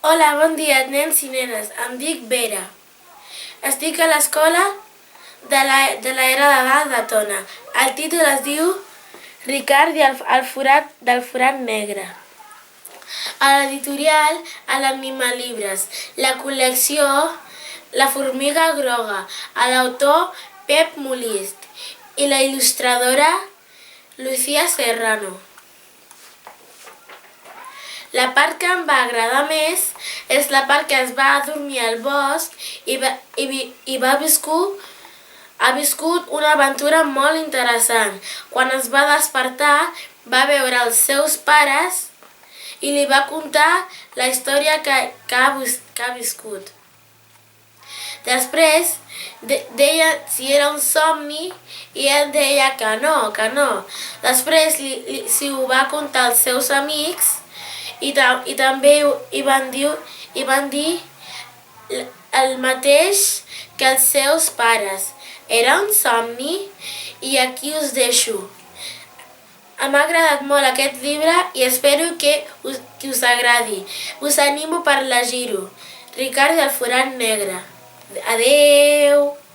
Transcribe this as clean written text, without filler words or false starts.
Hola, bon dia, nens i nenes. Em dic Vera. Estic a l'escola de l'era de dalt de Tona. El títol es diu Ricard i el forat del forat negre. A l'editorial a l'Animalibres, la col·lecció La formiga groga, a l'autor Pep Molist i la il·lustradora Lucía Serrano. La part que em va agradar més és la part que es va dormir al bosc i ha viscut una aventura molt interessant. Quan es va despertar, va veure els seus pares i li va contar la història que ha viscut. Després deia si era un somni i ell deia que no. Després si ho va contar als seus amics i també hi van dir el mateix que els seus pares. Era un somni i aquí us deixo. M'ha agradat molt aquest llibre i espero que us agradi. Us animo per llegir-ho. Ricard i el forat negre. Adeu!